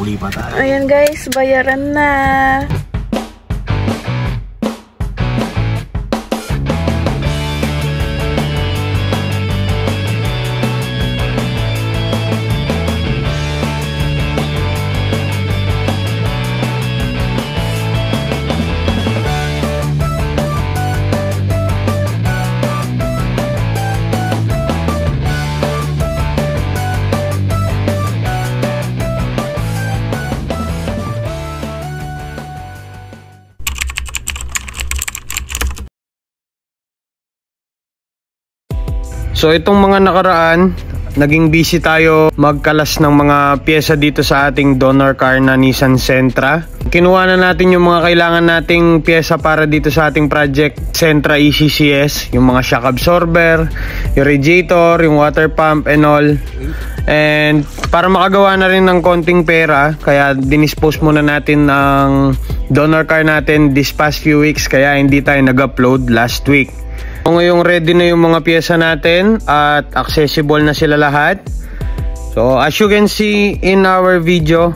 uli pa tayo. Ayan guys, bayaran na. So itong mga nakaraan, naging busy tayo magkalas ng mga pyesa dito sa ating donor car na Nissan Sentra. Kinuha na natin yung mga kailangan nating pyesa para dito sa ating project Sentra ECCS. Yung mga shock absorber, yung radiator, yung water pump and all. And para makagawa na rin ng konting pera, kaya dinispose muna natin ng donor car natin this past few weeks. Kaya hindi tayo nag-upload last week. So ngayong ready na yung mga pyesa natin at accessible na sila lahat. So as you can see in our video,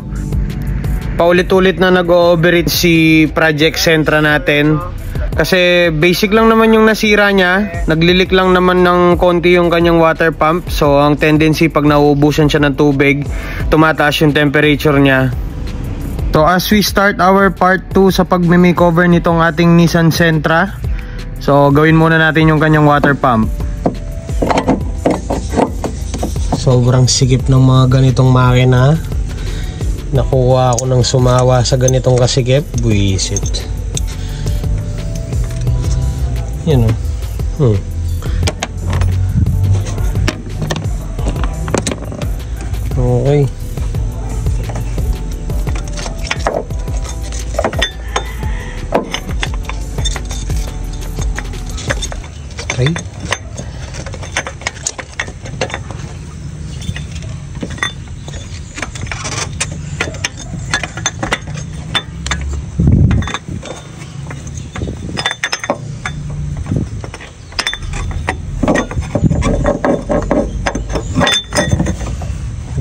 paulit-ulit na nag-overheat si Project Sentra natin. Kasi basic lang naman yung nasira niya. Naglilik lang naman ng konti yung kanyang water pump. So ang tendency pag nauubusan siya ng tubig, tumataas yung temperature niya. So as we start our part 2 sa pag-makeover nitong ating Nissan Sentra, so gawin muna natin yung kanyang water pump. Sobrang sikip ng mga ganitong makina. Nakuha ako ng sumawa sa ganitong kasikip. Buisit. Yan o. Okay. Okay.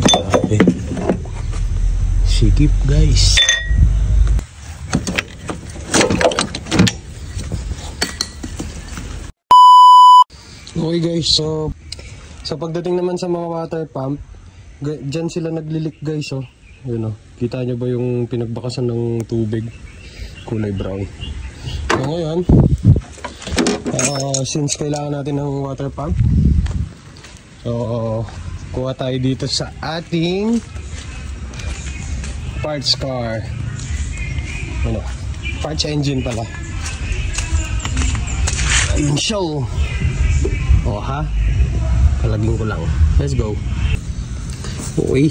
Grabe. Sikip guys. Okay guys, so sa pagdating naman sa mga water pump, dyan sila naglilik guys, oh. Yun, oh. Kita nyo ba yung pinagbakasan ng tubig? Kulay brown. So ngayon, since kailangan natin ng water pump, so kuha tayo dito sa ating parts car. Ano? Parts engine pala. Ayun siya, oh. Oh ha, palaging ko lang. Let's go. Uy.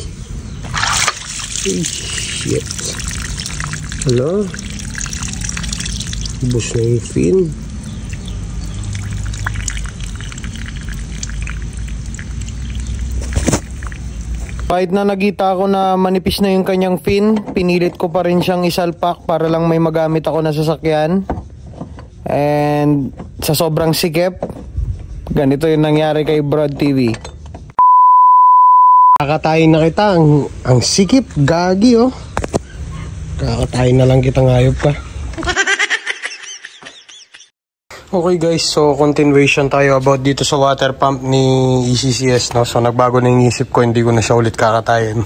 Shit. Hello. Bus na yung fin. Kahit na nakita ko na manipis na yung kanyang fin, pinilit ko pa rin siyang isalpak para lang may magamit ako na sasakyan. And sa sobrang sikip, ganito yung nangyari kay Brad TV. Kakatayin na kita. Ang sikip. Gagi, oh. Kakatayin na lang kita, ngayop ka. Okay guys, so continuation tayo about dito sa water pump ni ECCS, no? So nagbago na yung isip ko, hindi ko na siya ulit kakatayin.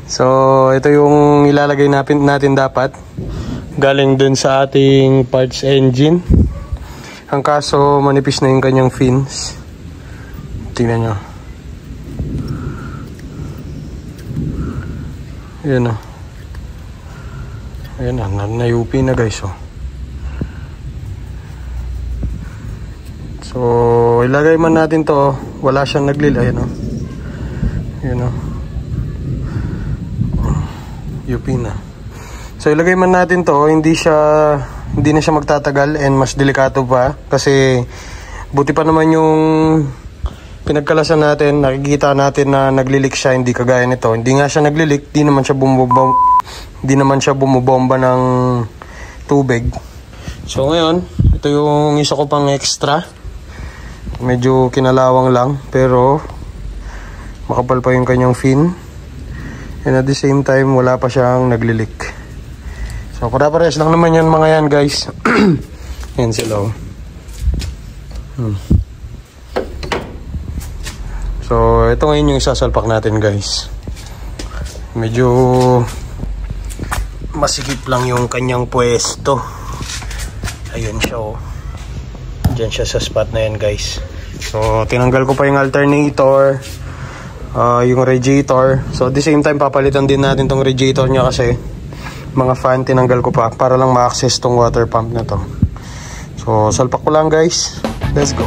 So ito yung ilalagay natin dapat. Galing dun sa ating parts engine. Ang kaso, manipis na yung kanyang fins. Tingnan nyo. Ayan o. Ayan o, nayupi na guys o. So, ilagay man natin to. Wala siyang naglil. Ayan o. Ayan o. Yupi na. So, ilagay man natin to. Hindi na siya magtatagal and mas delikato pa kasi buti pa naman yung pinagkalasan natin, nakikita natin na naglilik siya, hindi kagaya nito. Hindi nga siya naglilik, di naman siya bumubomba ng tubig. So ngayon, ito yung isa ko pang extra. Medyo kinalawang lang pero makapal pa yung kanyang fin. And at the same time, wala pa siyang naglilik. So, para-pares lang naman yan mga yan, guys. Yan sila. So, ito ngayon yung isasalpak natin, guys. Medyo masikip lang yung kanyang pwesto. Ayun siya, oh. Diyan siya sa spot na yan, guys. So, tinanggal ko pa yung alternator, yung radiator. So, at the same time, papalitan din natin tong radiator niya kasi mga fan tinanggal ko pa para lang ma-access tong water pump na to. So, salpak ko lang, guys. Let's go.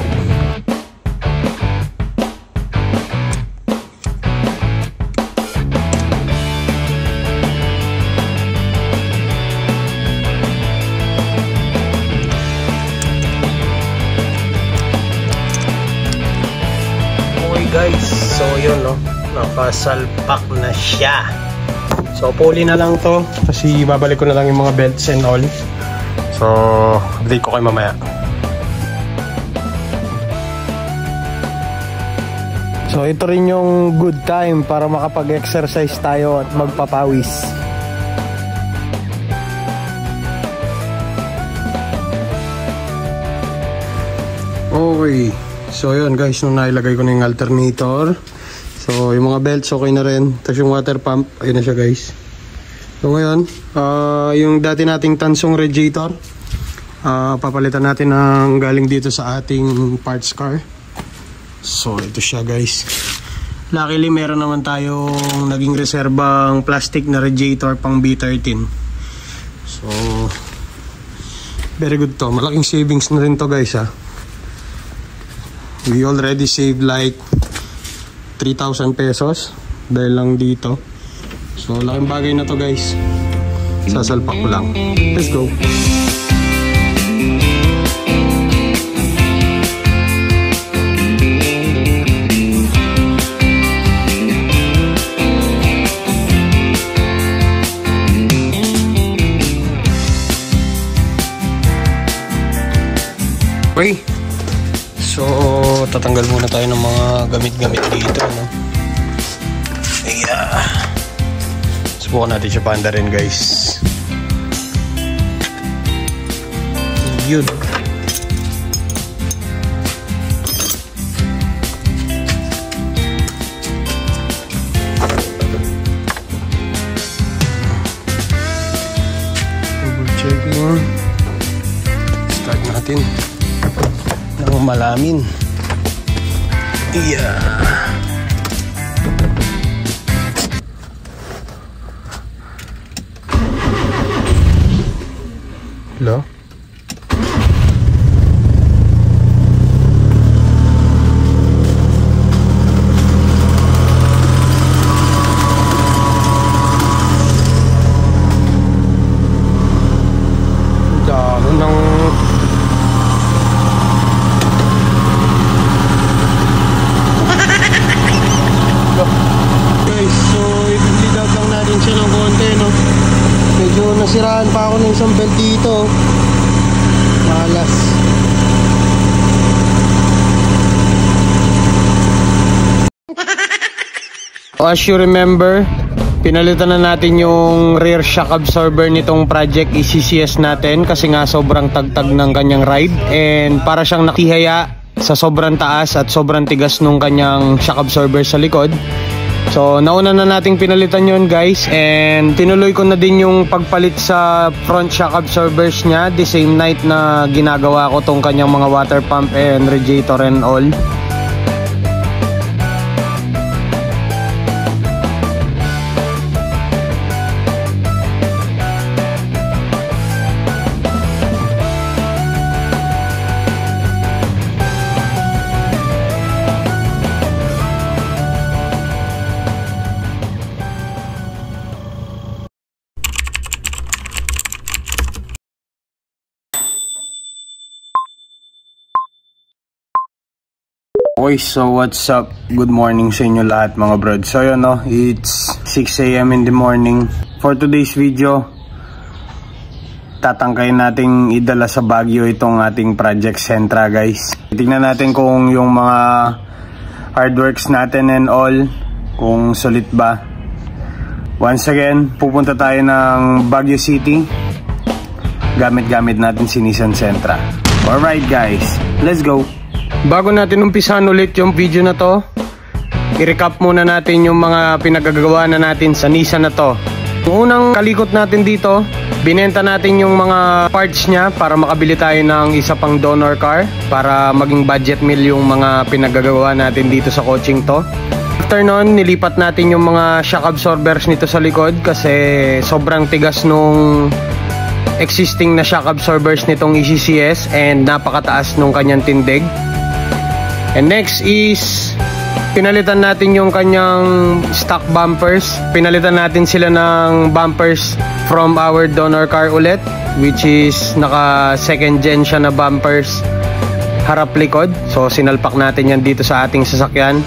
Guys, so yun, no, nakasalpak na siya. So pulley na lang to kasi babalik ko na lang yung mga belts and all. So update ko kayo mamaya. So ito rin yung good time para makapag-exercise tayo at magpapawis. Okay. So yun guys, nung nailagay ko na yung alternator, so yung mga belts okay na rin. Tapos yung water pump, ayun na siya guys. So ngayon, yung dati nating tansong radiator, papalitan natin ng galing dito sa ating parts car. So ito siya guys. Luckily meron naman tayong naging reserbang plastic na radiator pang B13. So very good to. Malaking savings na rin to guys ha. We already saved like 3,000 pesos dahil lang dito. So laking bagay na to guys. Sasalpak ko lang. Let's go. Okay. So, tatanggal muna tayo ng mga gamit-gamit dito, no? Yeah. Subukan natin siya panda rin, guys. Yun. Double checking. Start natin. Malamin. Yeah. Hello? Dami ng nasiraan pa ako ng isang belt dito. Malas. As you remember, pinalitan na natin yung rear shock absorber nitong Project ECCS natin kasi nga sobrang tagtag ng kanyang ride and para siyang nakihaya sa sobrang taas at sobrang tigas nung kanyang shock absorber sa likod. So nauna na nating pinalitan yon guys, and tinuloy ko na din yung pagpalit sa front shock absorbers niya the same night na ginagawa ko tong kanyang mga water pump and radiator and all. Okay, so what's up? Good morning sa inyo lahat mga brod. So yun no, it's 6 AM in the morning. For today's video, tatangkayin nating idala sa Baguio itong ating Project Sentra guys. Tingnan natin kung yung mga hardworks natin and all, kung sulit ba. Once again, pupunta tayo ng Baguio City. Gamit-gamit natin si Nissan Sentra. Alright guys, let's go! Bago natin umpisahan ulit yung video na to, i-recap muna natin yung mga pinagagawa na natin sa Nissan na to. Yung unang kalikot natin dito, binenta natin yung mga parts nya para makabili tayo ng isa pang donor car para maging budget meal yung mga pinagagawa natin dito sa coaching to. After nun, nilipat natin yung mga shock absorbers nito sa likod kasi sobrang tigas nung existing na shock absorbers nitong ECCS and napakataas nung kanyang tindig. And next is pinalitan natin yung kanyang stock bumpers. Pinalitan natin sila ng bumpers from our donor car ulit, which is naka second gen siya na bumpers harap likod. So sinalpak natin yan dito sa ating sasakyan.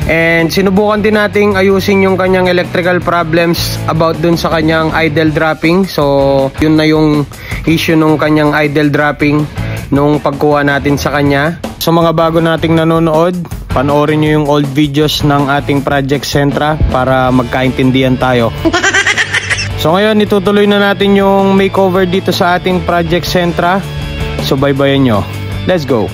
And sinubukan din nating ayusin yung kanyang electrical problems about dun sa kanyang idle dropping. So yun na yung issue nung kanyang idle dropping nung pagkuha natin sa kanya. So mga bago nating nanonood, panoorin nyo yung old videos ng ating Project Sentra para magkaintindihan tayo. So ngayon itutuloy na natin yung makeover dito sa ating Project Sentra. So baybayan nyo. Let's go!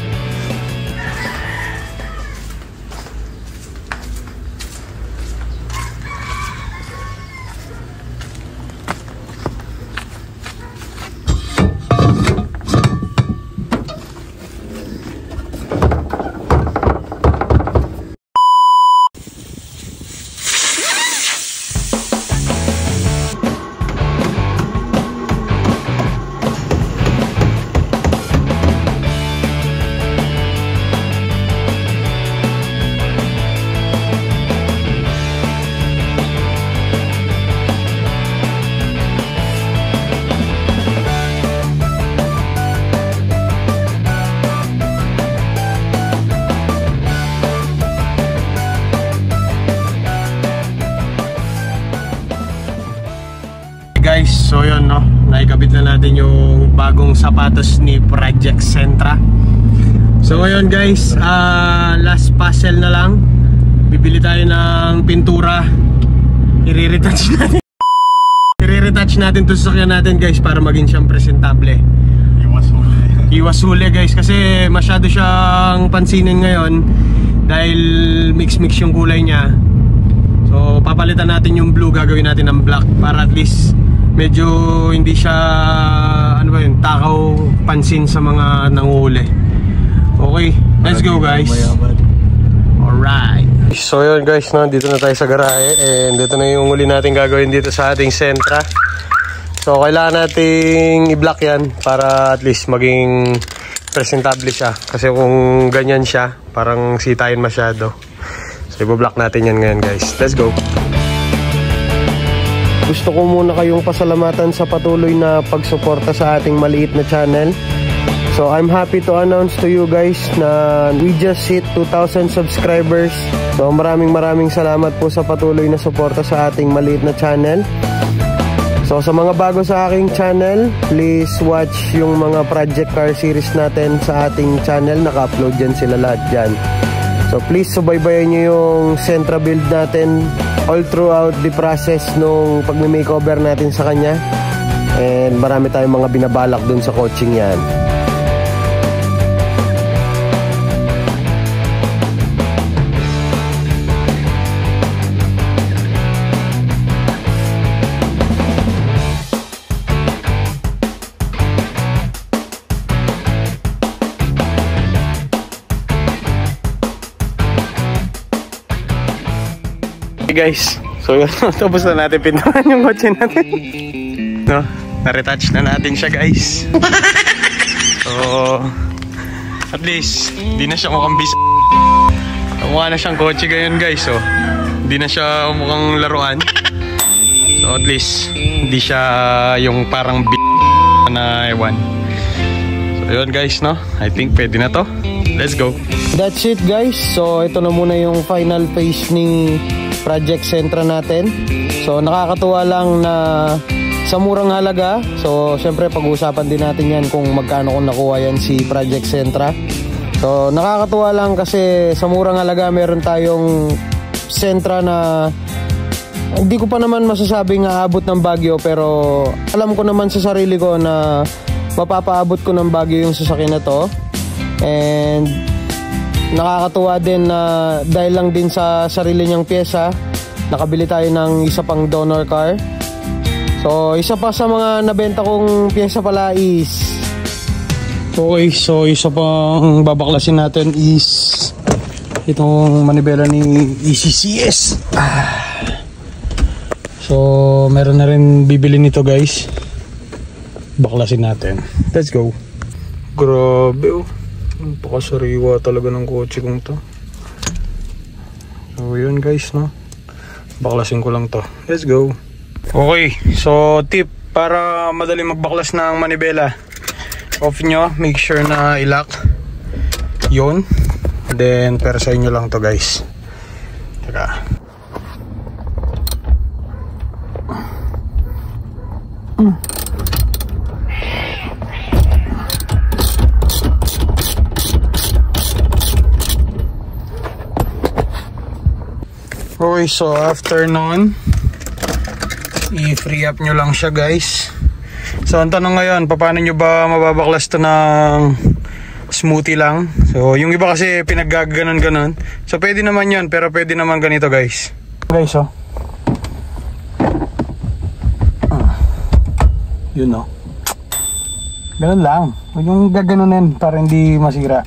Guys, so yun no, naikabit na natin yung bagong sapatos ni Project Sentra. So ngayon guys, last puzzle na lang. Bibili tayo ng pintura. I-retouch natin. I-retouch natin to sa sakyan natin guys para maging siyang presentable. Iwas huli guys kasi masyado siyang pansinin ngayon dahil mix-mix yung kulay niya. So papalitan natin yung blue, gagawin natin ng black para at least medyo hindi siya ano ba yun, takaw pansin sa mga nanguhuli. Okay, let's go guys. Alright. So yun guys, no, dito na tayo sa garahe and dito na yung huli natin gagawin dito sa ating Sentra. So kailangan nating i-block yan para at least maging presentable siya. Kasi kung ganyan siya, parang sitayin masyado. So i-block natin yan ngayon guys. Let's go. Gusto ko muna kayong pasalamatan sa patuloy na pagsuporta sa ating maliit na channel. So I'm happy to announce to you guys na we just hit 2,000 subscribers. So maraming salamat po sa patuloy na suporta sa ating maliit na channel. So sa mga bago sa aking channel, please watch yung mga Project Car series natin sa ating channel. Naka-upload dyan sila lahat dyan. So please subaybayan nyo yung Sentra build natin all throughout the process nung pag-makeover natin sa kanya. And marami tayong mga binabalak dun sa coaching yan. Okay guys, so tapos na natin pintuan yung kotse natin. No, na-retouch na natin siya guys. So at least di na siya mukhang bis. Mukha na siyang kotse ngayon guys. So di na siya mukhang laruan. So at least hindi siya yung parang na ewan. So yun guys, no, I think pwede na to. Let's go. That's it guys. So ito na muna yung final phase ni Project Sentra natin. So nakakatuwa lang na sa murang halaga. So syempre pag-uusapan din natin yan kung magkano kung nakuha yan si Project Sentra. So nakakatuwa lang kasi sa murang halaga meron tayong Sentra na Hindi ko pa naman masasabing aabot ng Baguio, pero alam ko naman sa sarili ko na mapapaabot ko ng Baguio yung sasakyan na to. And nakakatuwa din na dahil lang din sa sarili niyang pyesa, nakabili tayo ng isa pang donor car. So isa pa sa mga nabenta kong pyesa pala is, okay, so isa pang babaklasin natin is itong manibela ni ECCS. So meron na rin bibili nito guys. Baklasin natin. Let's go. Grabe oh. Napakasariwa talaga ng kotse kong to. So yun guys, no. Baklasin ko lang to. Let's go. Okay, so tip para madali magbaklas ng manibela. Off nyo, make sure na ilock. Yun. Then pero sa inyo lang to guys. Teka. Okay, so after nun, i-free up nyo lang siya guys. So ang tanong ngayon, paano nyo ba mababaklas to ng smoothie lang? So yung iba kasi pinaggaganon-ganon. So pwede naman yun, pero pwede naman ganito guys. Guys, oh. Yun, oh. Ganun lang. Huwag yung gaganunin para hindi masira.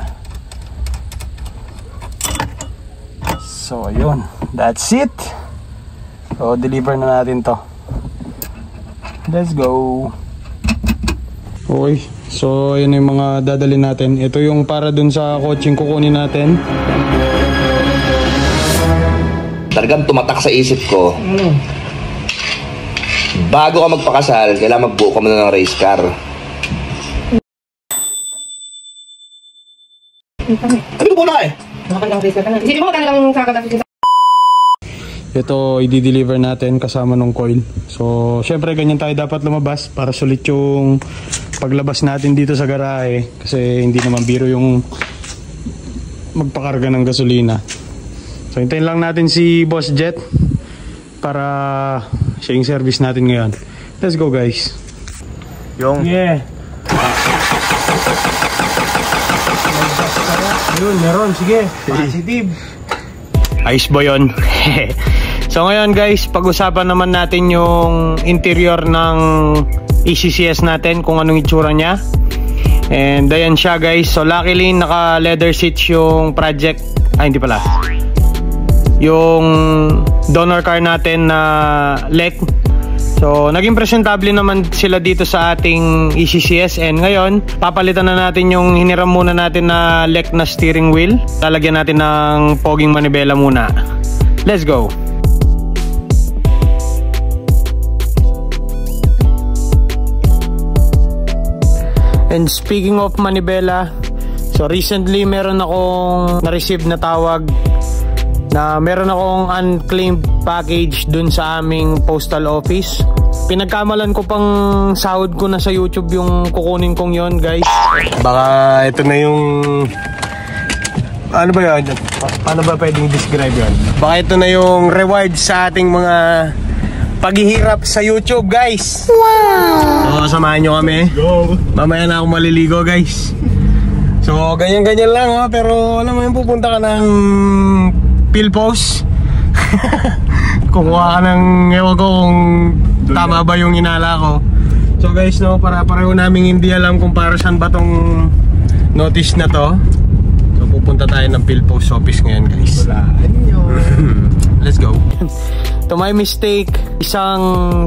So ayun, that's it. So deliver na natin to. Let's go. Okay, so yun yung mga dadalhin natin. Ito yung para dun sa coaching kukunin natin. Talagang tumatak sa isip ko, bago ka magpakasal, kailangan magbuo ka muna ng race car. Ano ko na eh? Ito i-deliver natin kasama ng coil. So syempre ganyan tayo dapat lumabas para sulit yung paglabas natin dito sa garahe. Kasi hindi naman biro yung magpakarga ng gasolina. So hintayin lang natin si Boss Jet para siya yung service natin ngayon. Let's go guys. Yung yun, meron, sige. Positive. Ayos ba yun? So ngayon guys, pag-usapan naman natin yung interior ng ECCS natin, kung anong itsura niya. And ayan siya guys. So luckily naka leather seats yung project. Hindi pala. Yung donor car natin na LEC. So naging presentable naman sila dito sa ating ECCS. And ngayon papalitan na natin yung hiniram muna natin na LEC na steering wheel. Lalagyan natin ng poging manibela muna. Let's go. And speaking of manibela, so recently meron akong na-receive na tawag na meron akong unclaimed package dun sa aming postal office. Pinagkamalan ko pang sahod ko na sa YouTube yung kukunin kong yon guys. Baka ito na yung... Ano ba yun? Paano ba pwedeng describe yun? Baka ito na yung reward sa ating mga paghihirap sa YouTube guys. Wow! So samahan nyo kami. Go! Mamaya na ako maliligo guys. So ganyan-ganyan lang ha. Pero alam mo yung pupunta ka ng PhilPost. Kukuha ka ng ewan ko kung tama ba yung inala ko. So guys, no, para pareho naming hindi alam kung para saan ba tong notice na to. So pupunta tayo ng PhilPost office ngayon guys. Let's go. To my mistake, isang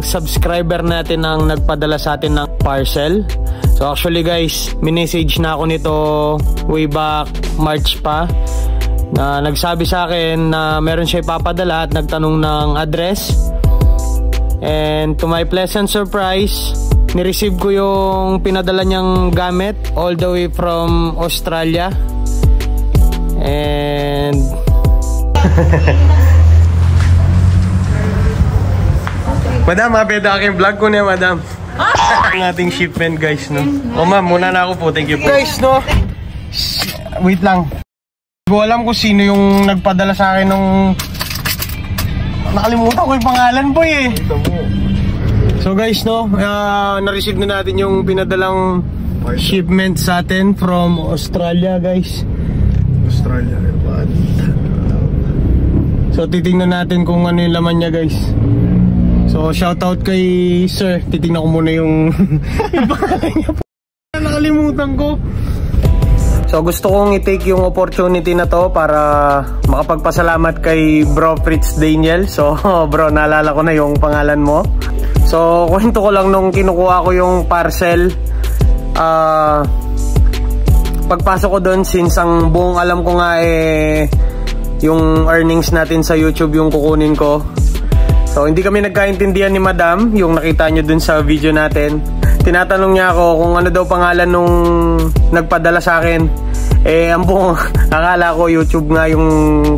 subscriber natin ang nagpadala sa atin ng parcel. So actually guys, minessage na ako nito way back March pa, na nagsabi sa akin na meron siya ipapadala at nagtanong ng address. And to my pleasant surprise, nireceive ko yung pinadala niyang gamit all the way from Australia. And Madam, pwede aking vlog ko niya, madam. Ang ating shipment guys, no? O ma'am, muna na ako po, thank you po. Guys, no? Wait lang. Hindi ko alam kung sino yung nagpadala sa akin ng Nakalimutan ko yung pangalan, boy eh. So guys, no, na-receive na natin yung pinadalang shipment sa atin from Australia, guys. Australia, what? So titingnan natin kung ano yung laman niya, guys. So shoutout kay sir. Titingnan ko muna yung pangalan niya. Nakalimutan ko. So gusto kong i-take yung opportunity na to para makapagpasalamat kay Bro Fritz Daniel. So bro, naalala ko na yung pangalan mo. So kwento ko lang nung kinukuha ko yung parcel, pagpasok ko doon, since ang buong alam ko nga yung earnings natin sa YouTube yung kukunin ko. So hindi kami nagkaintindihan ni Madam, yung nakita nyo dun sa video natin. Tinatanong niya ako kung ano daw pangalan nung nagpadala sa akin. Ang buong akala ko YouTube nga yung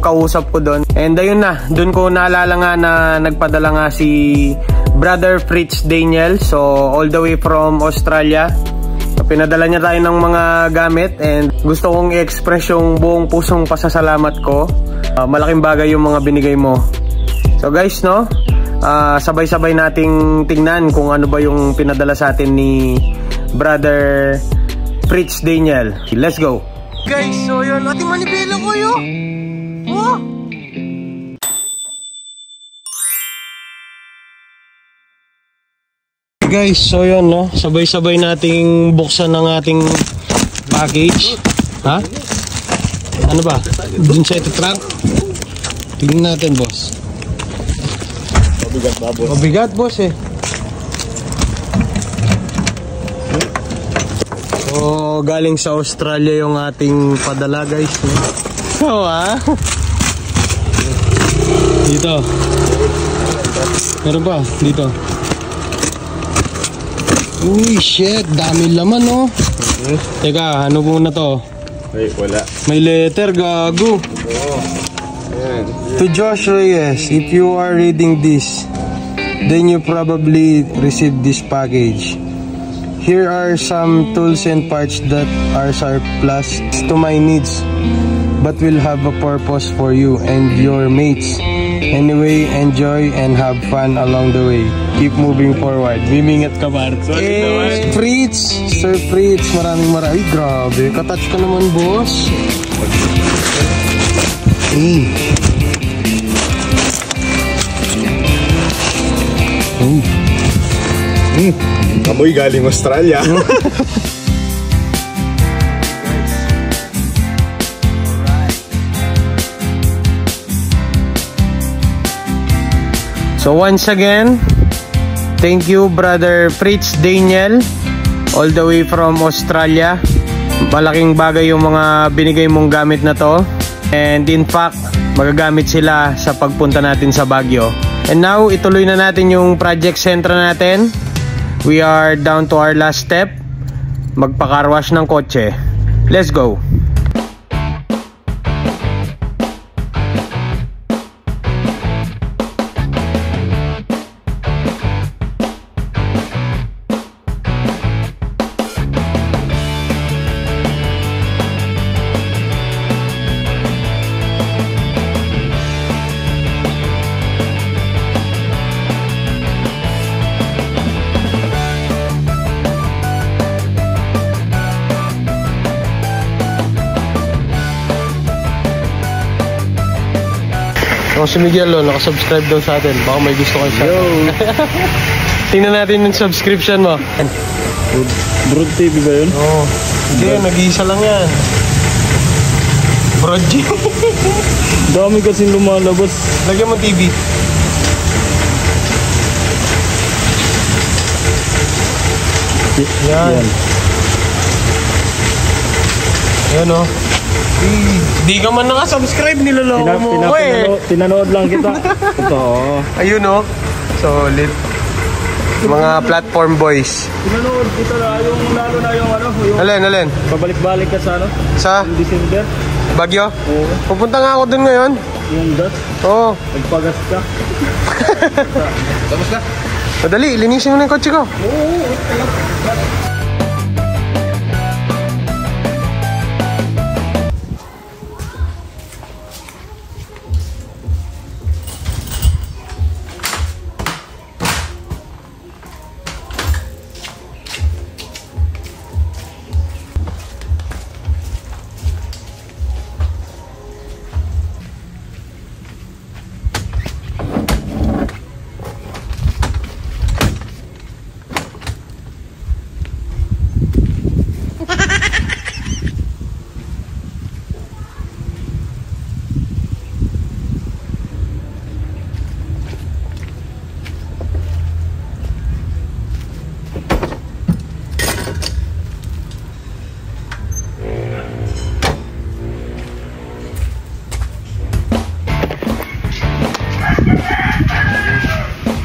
kausap ko doon. And ayun na, doon ko naalala nga na nagpadala nga si Brother Fritz Daniel. So all the way from Australia. Pinadala niya tayo ng mga gamit and gusto kong i-express yung buong pusong pasasalamat ko. Malaking bagay yung mga binigay mo. So guys, no, sabay-sabay nating tingnan kung ano ba yung pinadala sa atin ni Brother Fritz Daniel. Let's go. Guys, so yun, ating manibela ko yun. Oh! Guys, so yun, no, sabay-sabay nating buksan ng ating package. Ha? Ano ba? Dun sa ito trunk? Tingnan natin, boss. Mabigat ba, boss? Mabigat, boss eh. So, galing sa Australia yung ating padala, guys. Oo, ha? Dito. Meron pa, dito. Uy, shit, dami laman, no? Teka, ano muna to? Ay, wala. May letter, gago. To Josh Reyes, if you are reading this, then you probably received this package. Here are some tools and parts that are surplus to my needs, but will have a purpose for you and your mates. Anyway, enjoy and have fun along the way. Keep moving forward. Bimingat ka, Bart. Fritz! Sir Fritz, maraming. Ay, grabe. Katouch ka naman, boss. Amoy galing Australia. So once again, thank you Brother Fritz Daniel, all the way from Australia. Malaking bagay yung mga binigay mong gamit na to. And in fact, magagamit sila sa pagpunta natin sa Baguio. And now, ituloy na natin yung project Sentra natin. We are down to our last step. Magpa-car wash ng kotse. Let's go! So, si Miguel, nakasubscribe daw sa atin. Baka may gusto kayo sa atin. Tingnan natin yung subscription mo. Broad TV ba yun? Oo. Hindi, nag-iisa lang yan. Broad G. Dami kasing lumalabas. Lagyan mo TV. Yan. Yan, o. Di ka man nakasubscribe, niloloko mo ako eh. Tinanood lang kita. Ito. Ayun, o. Solid. Mga platform boys. Tinanood kita na yung lalo na yung ano. Yung Alin? pabalik-balik ka sa ano? Sa December. Baguio? Oo. Pupunta nga ako dun ngayon. Yung gas. Oo. Nagpagas ka. Tapos ka? Madali, linisin mo na yung kotse ko.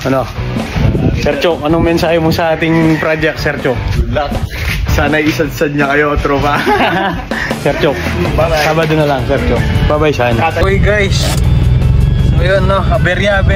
Ano? Sir Chok, anong mensahe mo sa ating project, Sir Chok? Good luck. Sana isadsad niya kayo, tropa. Sir Chok, Bye-bye. Sabado na lang, Sir Chok. Bye-bye, Shan. Okay, guys. So, yun, no? Aberya.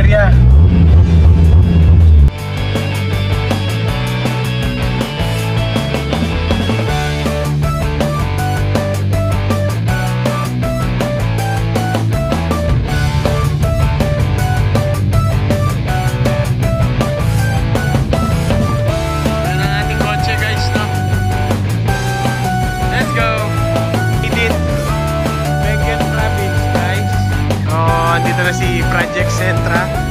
Yan ang ating kotse, guys, no? Let's go! Edit! Benguet Province, guys. Oh, dito na si Project Centra.